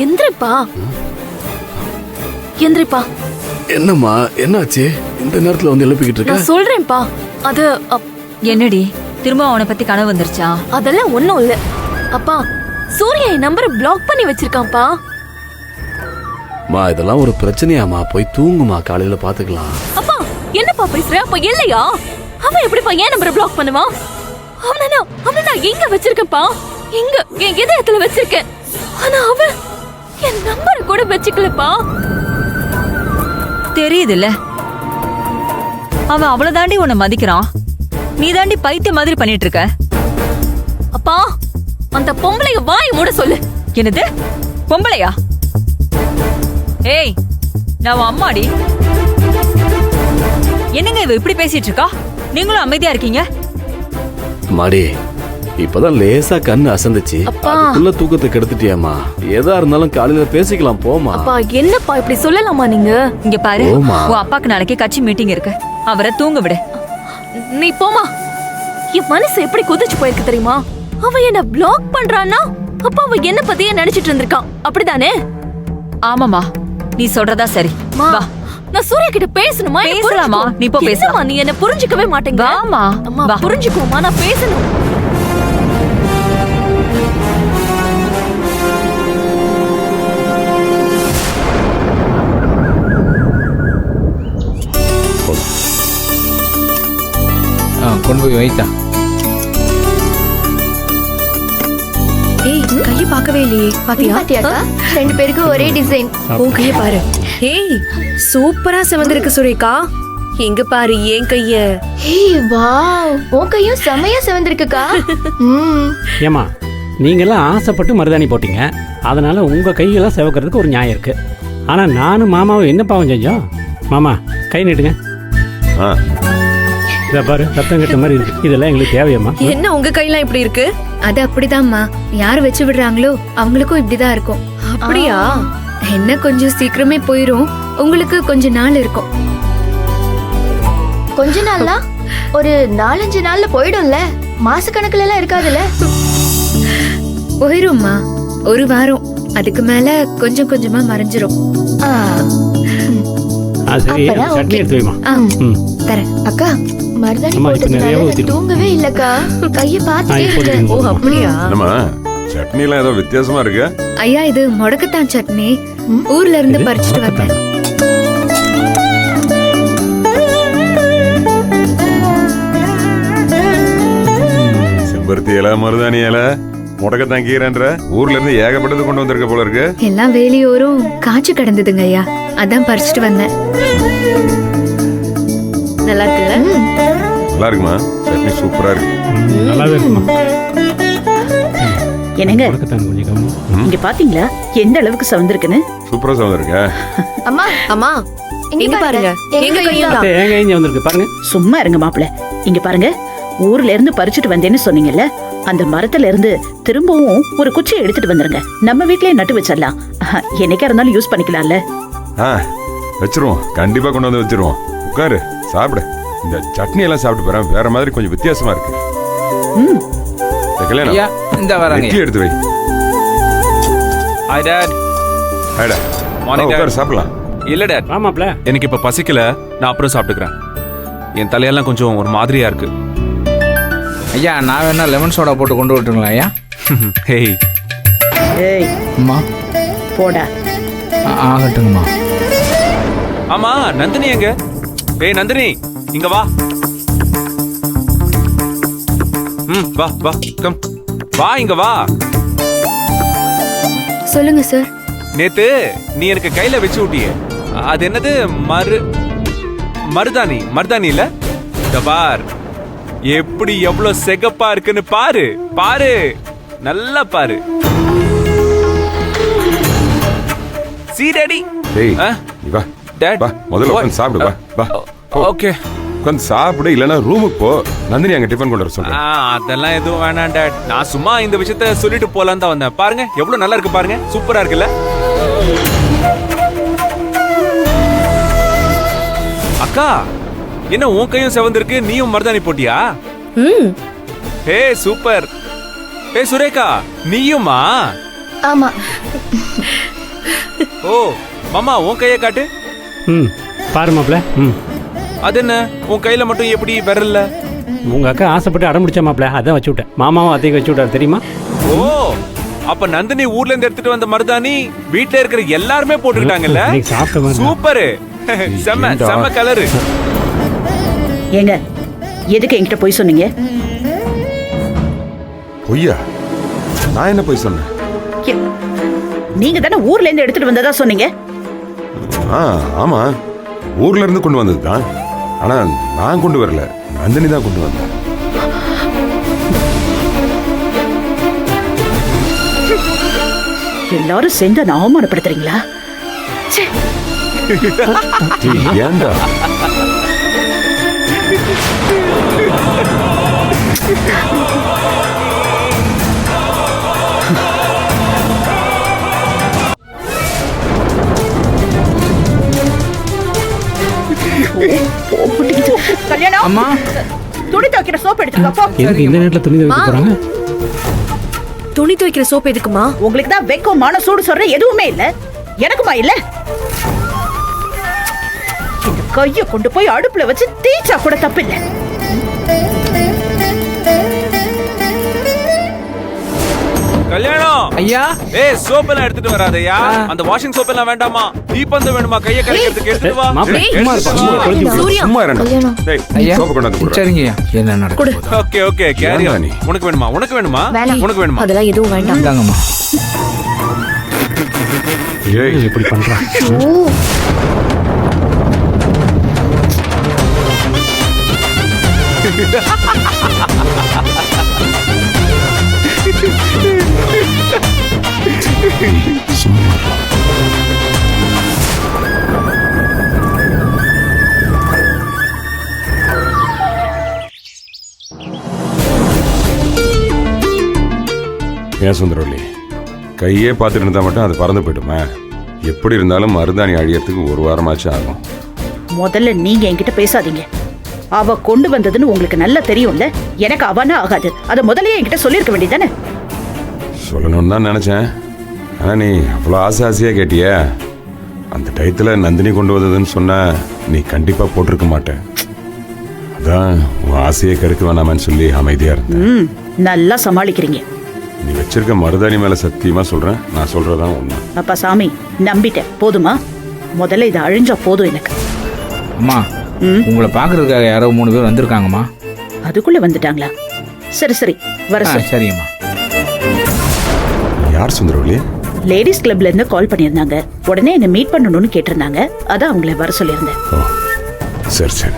எந்திரிப்பா எந்திரிப்பா. என்னம்மா என்னாச்சு இந்த நேரத்துல வந்து எழுப்பிக்கிட்டு இருக்க? நான் சொல்றேன்ப்பா. அது என்னடி திரும்ப அவனை பத்தி கனவு வந்துருச்சா? அதெல்லாம் ஒண்ணும் இல்ல. அப்பா சூர்யா என் நம்பரை பிளாக் பண்ணி வச்சிருக்கான்ப்பா. மா இதெல்லாம் ஒரு பிரச்சனையாமா? போய் தூங்குமா, காலையில பாத்துக்கலாம். அப்பா என்னப்பா பேசுற? அப்ப இல்லையா? அவன் எப்படிப்பா என் நம்பரை பிளாக் பண்ணுவான்? அவனை நான் எங்க வச்சிருக்கேன்ப்பா? எங்க என் இதயத்துல வச்சிருக்கேன். ஆனா அவன் என் நம்பரை கூட வச்சுக்கலப்பா. தெரியுதுல்ல, அவன் அவ்வளவு தாண்டி உன்னை மதிக்கிறான். நீ தாண்டி பைத்திய மாதிரி பண்ணிட்டு இருக்க. அப்பா அந்த பொம்பளைய வாய் மூட சொல்லு. என்னது பொம்பளையா? ஏய் நான் உன் அம்மாடி. என்னங்க இவ இப்படி பேசிட்டு இருக்கா? நீங்களும் அமைதியா இருக்கீங்க. மாடி இப்பதான் லேசா கண்ணு அசந்துச்சு. அதுக்குள்ள தூக்கத்தை கெடுத்துட்டியாமா? எதா இருந்தாலும் காலையில பேசிக்கலாம் போமா. அப்பா என்னப்பா இப்படி சொல்லலாமா நீங்க? இங்க பாரு, உன் அப்பாக்கு நாளைக்கு கட்சி மீட்டிங் இருக்கு. அவரை தூங்க விடு. நீ போமா. என் மனசு எப்படி குதிச்சு போயிருக்கு தெரியுமா? அவன் என்ன பிளாக் பண்றான்னா அப்ப அவன் என்ன பத்தியே நினைச்சிட்டு இருந்திருக்கான், அப்படிதானே? ஆமாமா, நீ சொல்றதா சரி. வா, நான் சூர்யா கிட்ட பேசணுமா? பேசலாமா? நீ போ பேசலாம். நீ என்ன புரிஞ்சுக்கவே மாட்டேங்க. வாமா, அம்மா புரிஞ்சுக்குமா? நான் பேசணும். கொண்டு போய் வைத்தா. ஏய் கைய பார்க்கவே இல்லையே. பாத்தியாக்கா? ரெண்டு பேருக்கும் ஒரே டிசைன். உன் கைய பாரு. ஏய் சூப்பரா செவந்திருக்கு சுரேகா. எங்க பாரு என் கைய. ஏய் வாவ், உன் கையும் செமையா செவந்திருக்குக்கா. ஏமா நீங்கெல்லாம் ஆசைப்பட்டு மருதாணி போட்டீங்க, அதனால உங்க கையெல்லாம் செவக்கிறதுக்கு ஒரு நியாயம் இருக்கு. ஆனா நானும் மாமாவும் என்ன பாவம் செஞ்சோம்? மாமா கை நீட்டுங்க. இத பாரு, ரத்தம் கட்ட மாதிரி இருக்கு. இதெல்லாம் எங்களுக்கு தேவையம்மா? என்ன உங்க கையெல்லாம் இப்படி இருக்கு? அது அப்படிதான்மா, யார் வச்சு விடுறாங்களோ அவங்களுக்கும் இப்படிதான் இருக்கும். அப்படியா? என்ன கொஞ்சம் சீக்கிரமே போயிரும், உங்களுக்கு கொஞ்ச நாள் இருக்கும். கொஞ்ச நாள்னா ஒரு 4-5 நாள்ல போயிடும்ல, மாச கணக்குல எல்லாம் இருக்காதுல்ல. போயிரும்மா, ஒரு வாரம். அதுக்கு மேல கொஞ்சம் கொஞ்சமா மறைஞ்சிரும். சரி, சட்னி எடுத்து வைமா. தரேன். அக்கா மருதாணி போட்டதுனால தூங்கவே இல்லக்கா. கைய பாத்துட்டே இருக்கேன். ஓ அப்படியா? என்னம்மா சட்னி எல்லாம் ஏதோ வித்தியாசமா இருக்கு? ஐயா இது முடக்கத்தான் சட்னி, ஊர்ல இருந்து பறிச்சுட்டு வந்தேன். செம்பருத்தி இலை, மருதாணி இலை, முடக்கத்தான் கீரைன்ற ஊர்ல இருந்து ஏகப்பட்டது கொண்டு வந்திருக்க போல இருக்கு. எல்லாம் வேலையோரும் காய்ச்சி கிடந்ததுங்க ஐயா, அதான் பறிச்சுட்டு வந்தேன். நல்லா இருக்குல்ல? நல்லா இருக்குமா? சட்னி சூப்பரா இருக்கு. நல்லாவே இருக்குமா? என்னங்க இங்க பாத்தீங்களா எந்த அளவுக்கு சவந்திருக்குன்னு? சூப்பரா சவந்திருக்க. அம்மா அம்மா எங்க பாருங்க, எங்க கையும் தான். எங்க கையும் வந்திருக்கு பாருங்க. சும்மா இருங்க மாப்பிள்ள. இங்க பாருங்க, ஊர்ல இருந்து பறிச்சுட்டு வந்தேன்னு சொன்னீங்கல்ல, அந்த மரத்துல இருந்து திரும்பவும் ஒரு குச்சியை எடுத்துட்டு வந்துருங்க. நம்ம வீட்லயே நட்டு வச்சிடலாம். என்னைக்கா இருந்தாலும் யூஸ் பண்ணிக்கலாம்ல. வச்சிருவோம், கண்டிப்பா கொண்டு வந்து வச்சிருவோம். உட்காரு சாப்பிடு. இந்த சட்னி எல்லாம் சாப்பிட்டு போறேன், வேற மாதிரி கொஞ்சம் வித்தியாசமா இருக்கு. இந்த வராங்க, எடுத்து வை. Hi dad. Hi dad. Morning dad. சாப்பிடலாம். இல்ல டாட், ஆமாப்ல, எனக்கு இப்ப பசிக்கல, நான் அப்புறம் சாப்பிட்டுக்கிறேன். என் தலையெல்லாம் கொஞ்சம் ஒரு மாதிரியா இருக்கு. ஐயா நான் வேணா லெமன் சோடா போட்டு கொண்டு விட்டுங்களா ஐயா? ஹேய் ஏய் அம்மா போடா. ஆகட்டுங்கம்மா. ஆமா நந்தினி எங்க? ஏய் நந்தினி இங்க வா. வா வா, கம் வா, இங்க வா. சொல்லுங்க சார். நேத்து நீ எனக்கு கையில வச்சு விட்டியே, அது என்னது? மருதாணி இல்ல? பார் எப்படி எவ்வளவு செகப்பா இருக்குன்னு பாரு, பாரு, நல்லா பாரு. சீடடி. டேய் நீ வா. டாட் வா, முதல்ல உட்கார்ந்து சாப்பிடு. வா வா. ஓகே உட்கார்ந்து சாப்பிடு, இல்லனா ரூமுக்கு போ. நந்தினி அங்க டிஃபன் கொண்டு வர சொல்றேன். அதெல்லாம் எதுவும் வேணாம் டாட், நான் சும்மா இந்த விஷயத்த சொல்லிட்டு போலான்னு தான் வந்தேன். பாருங்க எவ்வளவு நல்லா இருக்கு, பாருங்க சூப்பரா இருக்குல்ல? அக்கா என்ன உன் கையும் செவந்திருக்கு, நீயும் மருதாணி போட்டியா? Hey super. ஹே சுரேகா நீயுமா? ஆமா. ஓ மாமா உன் கையை காட்டு. ம் பாரு மாப்பிள்ள. ம் அது என்ன உன் கையில மட்டும் எப்படி விரல்ல? உங்கள் அக்கா ஆசைப்பட்டு அடம் பிடிச்சா மாப்பிள்ள, அதான் வச்சு விட்டேன். மாமாவும் அத்தைக்கு வச்சு விட்டாரு தெரியுமா? ஓ அப்ப நந்தினி ஊர்ல இருந்து எடுத்துட்டு வந்த மருதாணி வீட்ல இருக்கிற எல்லாருமே போட்டுக்கிட்டாங்கல்ல. இன்னைக்கு சாப்பிட்ட மாதிரி தான். சூப்பர். செம்ம செம்ம கலரு. ஏங்க எதுக்கு என்கிட்ட போய் சொன்னீங்க? பொய்யா? நான் என்ன போய் சொன்னேன்? எ- நீங்க தானே ஊர்ல இருந்து எடுத்துட்டு வந்ததா சொன்னீங்க. ஆமா, ஊர்ல இருந்து கொண்டு வந்தது தான். ஆனா நான் கொண்டு வரல, நந்தினி தான் கொண்டு வந்தேன். எல்லாரும் சேர்ந்து நான் அவமானப்படுத்துறீங்களா? ச்சே. ஏன்டா? கல்யாணம் அம்மா துணி துவைக்கிற சோப் எடுத்துக்கோ போ. எதுக்கு இந்த நேரத்தில் துணி துவைக்க போகிறாங்க? துணி துவைக்கிற சோப் எதுக்குமா? உங்களுக்கு தான் வெக்கம் மான சூடு சொல்ற எதுவுமே இல்ல. எனக்குமா இல்ல? இந்த கைய கொண்டு போய் அடுப்புல வச்சு தீச்சா கூட தப்பில்ல. கல்யாணம் ஐயா ஏய் சோப் எல்லாம் எடுத்துட்டு வராதயா. அந்த வாஷிங் சோப் எல்லாம் வேண்டாமா? தீப்பந்தம் வேணுமா? கையை கழுவுறதுக்கு எடுத்துட்டு வா. மாப்பிள்ள சும்மா இருப்பா, எடுத்துட்டு சும்மா வா. தொலைஞ்சு விடு. சூர்யா சும்மா இருடா. கல்யாணம். டேய், ஐயா சோப்பு கொண்டாந்து கொடுறா. சரிங்கய்யா என்ன நடக்குது? ஓகே ஓகே கேரி ஏன்டா நீ? உனக்கு வேணுமா? உனக்கு வேணுமா? வேணாம். உனக்கு வேணுமா? அதெல்லாம் எதுவும் வேண்டாம். இந்தாங்கம்மா. ஏய், இப்படி பண்ணுறான். ஓ, சும்மா இருடா. ஏன் சுந்தரவல்லி, கையே பார்த்துட்டு இருந்தா மட்டும் அது பறந்து போயிடுமே? எப்படி இருந்தாலும் மருதாணி அழியறதுக்கு ஒரு வாரமாச்சும் ஆகும். முதல்ல நீங்க என்கிட்ட பேசாதீங்க. அவ கொண்டு வந்ததுன்னு உங்களுக்கு நல்லா தெரியும்ல. எனக்கு அவனா ஆகாது. அத முதல்லயே என்கிட்ட சொல்லிருக்க வேண்டியதானே. சொல்லணும்னு தான் நினைச்சேன். ஆனா நீ அவ்வளோ ஆசையா கேட்டியே. அந்த டயத்துல நந்தினி கொண்டு வந்ததுன்னு சொன்னா நீ கண்டிப்பா போட்டிருக்க மாட்டேன். அதான் உன் ஆசையை கெடுக்க வேணாமன்னு சொல்லி அமைதியா இருந்தேன். நல்லா சமாளிக்கிறீங்க. நீ வச்சிருக்க மருதாணி மேல சத்தியமா சொல்றேன், நான் சொல்றதான் உண்மை. அப்பா சாமி நம்பிட்டேன். போதுமா? முதல்ல இதை அழிஞ்சா போதும் எனக்கு. அம்மா உங்களை பாக்குறதுக்காக யாரோ 3 பேர் வந்திருக்காங்கம்மா. அதுக்குள்ள வந்துட்டாங்களா? சரி சரி வர சொல்லு. சரிங்கம்மா. யார் சுந்தரவல்லி? லேடிஸ் கிளப்ல இருந்து கால் பண்ணியிருந்தாங்க. உடனே என்ன மீட் பண்ணணும்னு கேட்டிருந்தாங்க. அதான் அவங்கள வர சொல்லியிருந்தேன். ஓ சரி சரி.